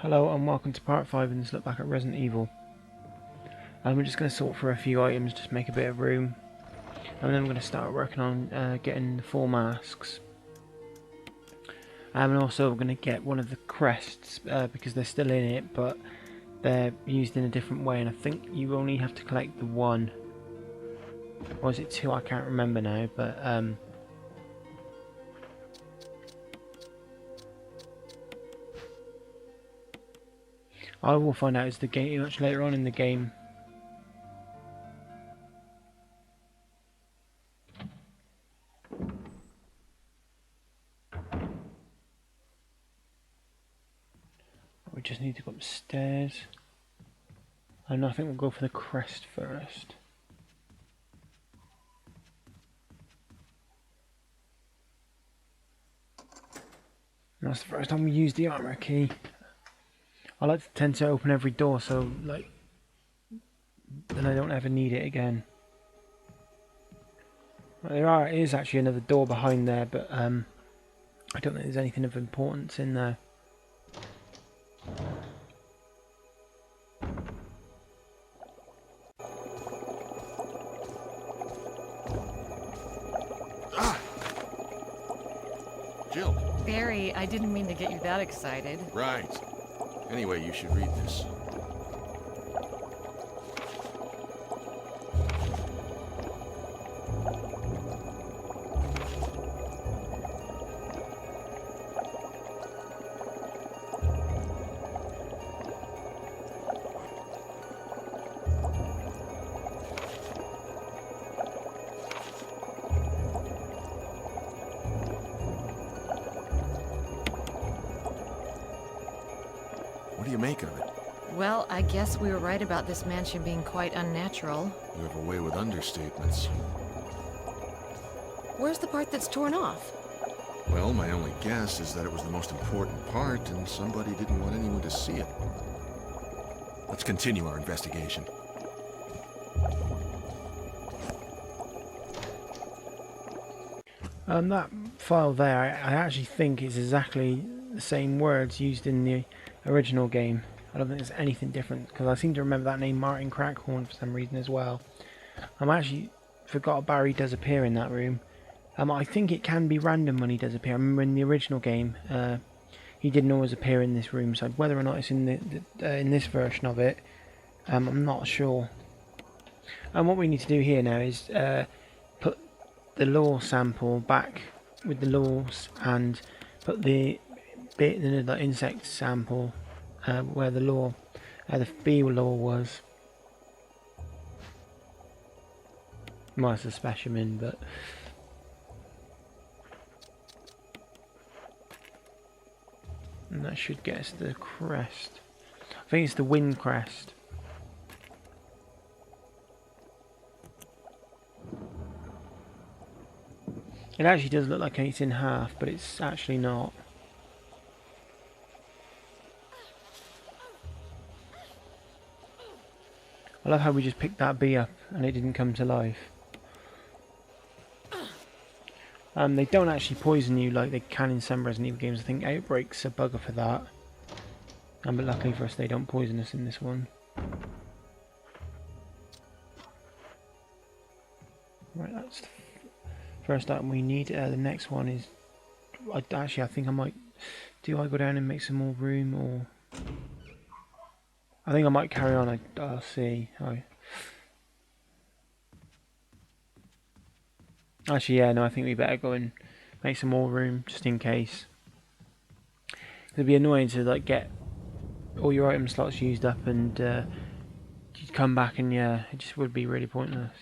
Hello and welcome to part 5 in this look back at Resident Evil. We're just going to sort through a few items, just make a bit of room, and then we're going to start working on getting the 4 masks. And also we're going to get one of the crests, because they're still in it, but they're used in a different way, and I think you only have to collect the one. Or is it 2? I can't remember now, but I will find out as the game much later on in the game. We just need to go upstairs. And I think we'll go for the crest first. And that's the first time we use the armor key. I like to tend to open every door, so like then I don't ever need it again. Well, is actually another door behind there, but I don't think there's anything of importance in there. Jill. Barry, I didn't mean to get you that excited. Right. Anyway, you should read this. What do you make of it? Well, I guess we were right about this mansion being quite unnatural. You have a way with understatements. Where's the part that's torn off? Well, my only guess is that it was the most important part and somebody didn't want anyone to see it. Let's continue our investigation. That file there, I actually think is exactly the same words used in the original game. I don't think there's anything different, because I seem to remember that name Martin Crackhorn for some reason as well. I actually forgot Barry does appear in that room. I think it can be random when he does appear. I remember in the original game, he didn't always appear in this room, so whether or not it's in in this version of it, I'm not sure. And what we need to do here now is put the law sample back with the laws and put the bit in the insect sample where the law, the bee law was. Well, it's a specimen, but and that should get us the crest. I think it's the wind crest. It actually does look like it's in half, but it's actually not. I love how we just picked that bee up and it didn't come to life. They don't actually poison you like they can in some Resident Evil games. I think Outbreak's a bugger for that. But luckily for us, they don't poison us in this one. Right, that's the first item we need. The next one is... I think I might... Do I go down and make some more room, or... I think I might carry on. I'll see. Actually, yeah, no, I think we better go and make some more room, just in case. It'd be annoying to like get all your item slots used up and you'd come back and yeah, it just would be really pointless.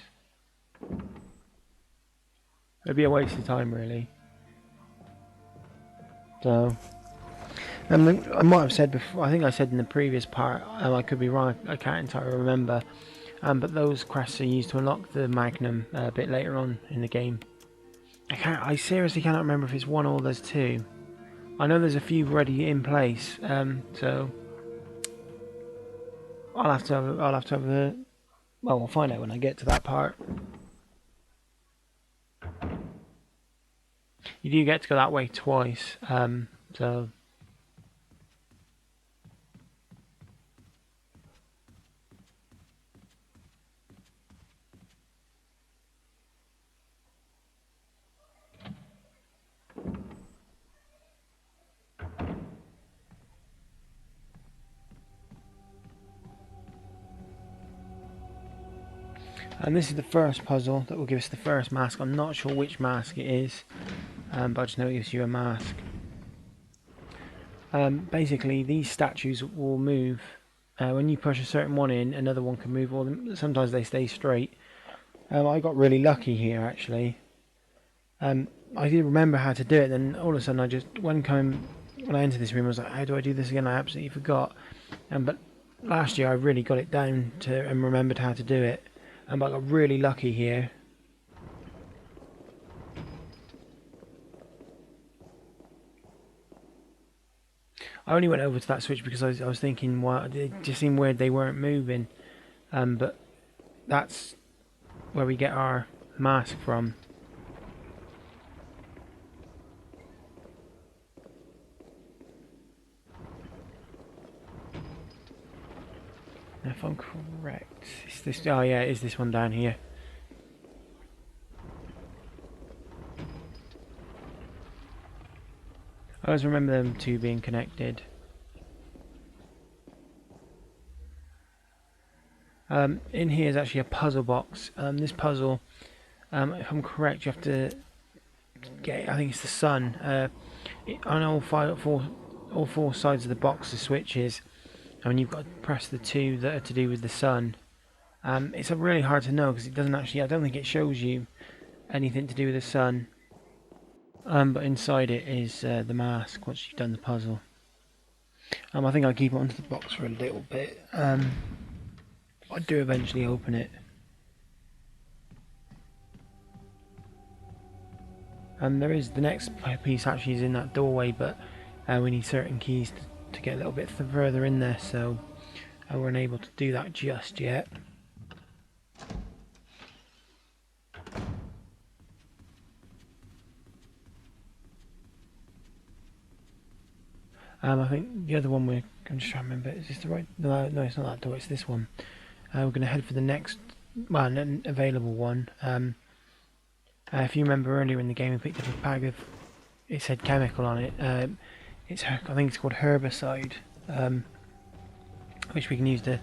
It'd be a waste of time, really. So, I might have said before, I think I said in the previous part, I could be wrong, I can't entirely remember, but those crests are used to unlock the Magnum a bit later on in the game. I seriously cannot remember if it's one or there's two. I know there's a few already in place, so I'll have to have a, well, we'll find out when I get to that part. You do get to go that way twice, so And this is the first puzzle that will give us the first mask. I'm not sure which mask it is, but I just know it gives you a mask. Basically, these statues will move. When you push a certain one in, another one can move, or sometimes they stay straight. I got really lucky here, actually. I did remember how to do it, then all of a sudden I just, when I entered this room, I was like, how do I do this again? I absolutely forgot. But last year I really got it down to and remembered how to do it. But I got really lucky here. I only went over to that switch because I was thinking, well, it just seemed weird they weren't moving. But that's where we get our mask from. If I'm correct, is this? Oh yeah, is this one down here? I always remember them two being connected. In here is actually a puzzle box. This puzzle, if I'm correct, you have to get. I think it's the sun. On all four sides of the box, the switches. And you've got to press the two that are to do with the sun. It's really hard to know because it doesn't actually. I don't think it shows you anything to do with the sun. But inside it is the mask once you've done the puzzle. I think I'll keep it onto the box for a little bit. I do eventually open it. There is the next piece actually is in that doorway, but we need certain keys to get a little bit further in there, so we weren't able to do that just yet. I think the other one I'm just trying to remember, is this the right? No, it's not that door, it's this one. We're going to head for the next, well, an available one. If you remember earlier in the game, we picked up a bag of, it said chemical on it. I think it's called herbicide, which we can use to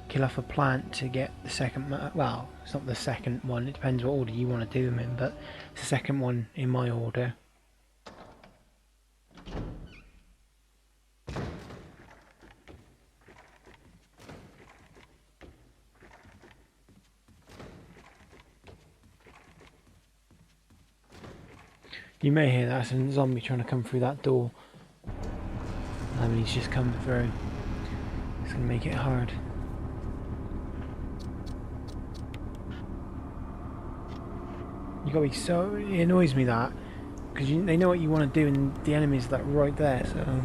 kill off a plant to get the second. Well, it's not the second one. It depends what order you want to do them in, but it's the second one in my order. You may hear that. It's a zombie trying to come through that door. He's just come through. It's going to make it hard. You got to be so... It annoys me that. Because they know what you want to do and the enemy's like right there, so...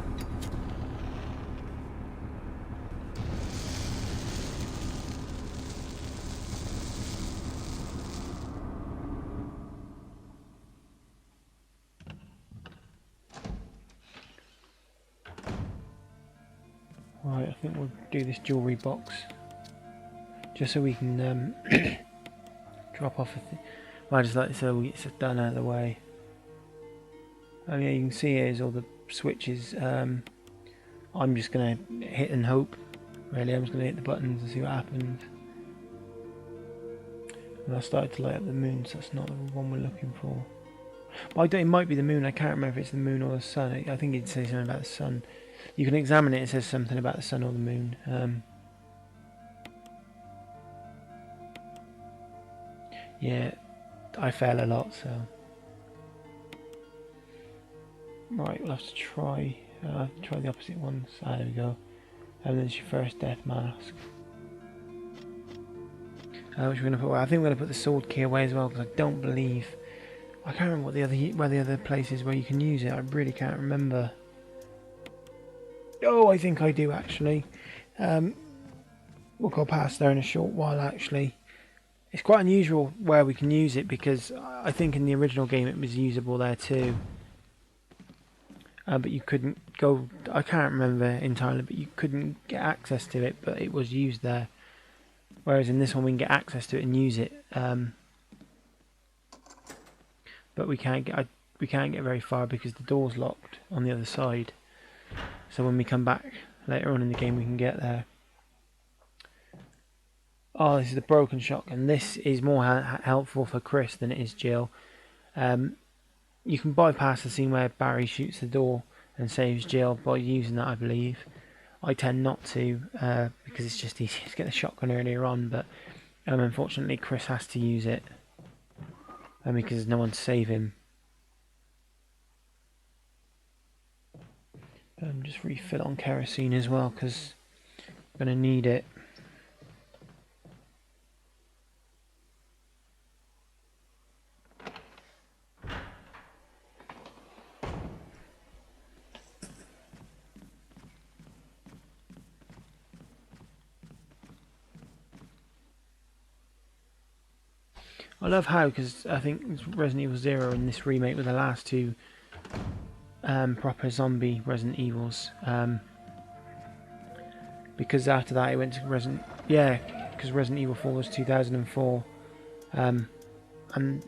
Right, I think we'll do this jewellery box just so we can drop off well, just like so it's done out of the way. Oh yeah, you can see here's all the switches. I'm just gonna hit and hope, really. I'm just gonna hit the buttons and see what happens. And I started to light up the moon, so that's not the one we're looking for. But it might be the moon. I can't remember if it's the moon or the sun. I think it says something about the sun. You can examine it, it says something about the sun or the moon. Yeah, I fail a lot, so... Right, we'll have to try the opposite ones. Ah, there we go. And there's your first death mask. Which we're going to put away. I think we're going to put the sword key away as well, because I don't believe... I can't remember where the other place is where you can use it. I really can't remember. Oh, I think I do actually. We'll go past there in a short while actually. It's quite unusual where we can use it because I think in the original game it was usable there too. But you couldn't go, I can't remember entirely, but you couldn't get access to it, but it was used there. Whereas in this one we can get access to it and use it. But we can't get very far because the door's locked on the other side. So when we come back later on in the game we can get there. Oh, this is the broken shotgun. This is more helpful for Chris than it is Jill. You can bypass the scene where Barry shoots the door and saves Jill by using that, I believe. I tend not to, because it's just easier to get the shotgun earlier on, but unfortunately Chris has to use it because there's no one to save him. Just refill on kerosene as well, because I'm going to need it. I love how, because I think Resident Evil 0 and this remake were the last two proper zombie Resident Evils. Because after that it went to because Resident Evil 4 was 2004. And there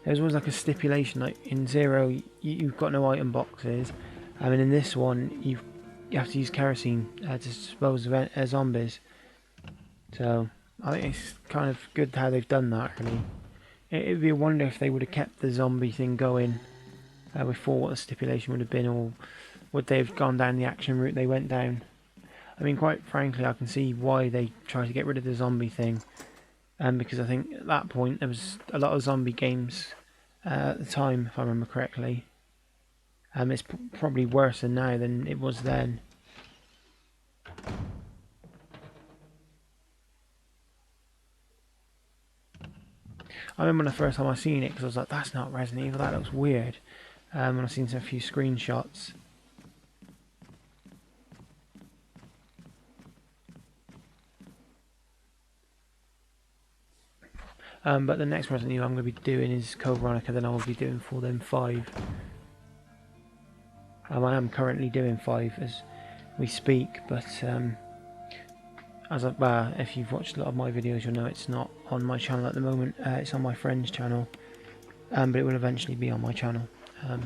was always like a stipulation, like in 0 you've got no item boxes, and in this one you have to use kerosene to dispose of zombies. So I think it's kind of good how they've done that, really. It'd be a wonder if they would have kept the zombie thing going before, what the stipulation would have been, or would they have gone down the action route they went down. I mean, quite frankly, I can see why they tried to get rid of the zombie thing, because I think at that point there was a lot of zombie games at the time, if I remember correctly. It's probably worse than now than it was then. I remember the first time I seen it, because I was like, that's not Resident Evil, that looks weird. When I've seen a few screenshots. But the next Resident Evil I'm going to be doing is Code Veronica, then I will be doing for them 5. I am currently doing 5 as we speak, but if you've watched a lot of my videos, you'll know it's not on my channel at the moment. It's on my friend's channel, but it will eventually be on my channel. I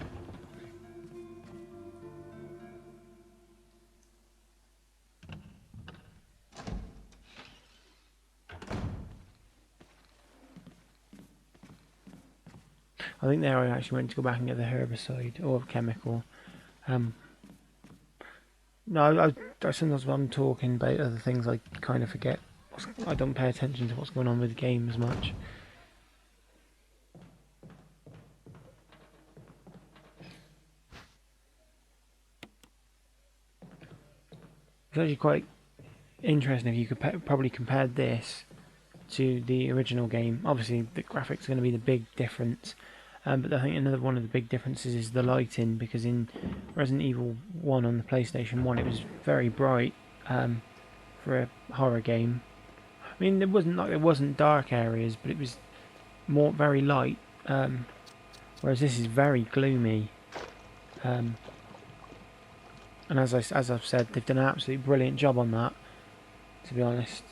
think there I actually went to go back and get the herbicide or chemical. No, I sometimes when I'm talking about other things I kind of forget. I don't pay attention to what's going on with the game as much. It's actually quite interesting if you could probably compare this to the original game. Obviously the graphics are going to be the big difference, but I think another one of the big differences is the lighting, because in Resident Evil 1 on the PlayStation 1 it was very bright for a horror game. I mean, it wasn't dark areas, but it was very light, whereas this is very gloomy. And as I've said, they've done an absolutely brilliant job on that, to be honest.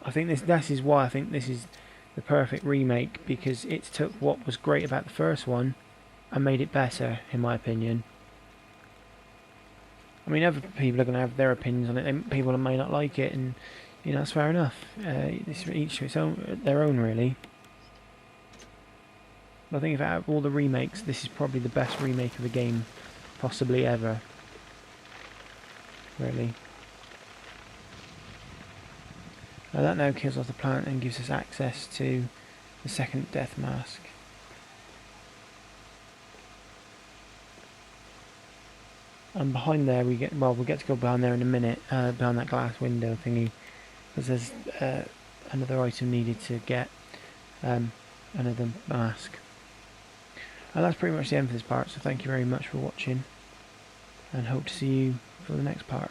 I think this is why I think this is the perfect remake, because it took what was great about the first one and made it better, in my opinion. I mean, other people are going to have their opinions on it. People may not like it, and you know, that's fair enough. It's each to their own, really. But I think, if out of all the remakes, this is probably the best remake of a game possibly ever. Really. That now kills off the plant and gives us access to the second death mask. And behind there we get to go behind there in a minute, behind that glass window thingy, because there's another item needed to get, another mask. And that's pretty much the end for this part, so thank you very much for watching, and hope to see you for the next part.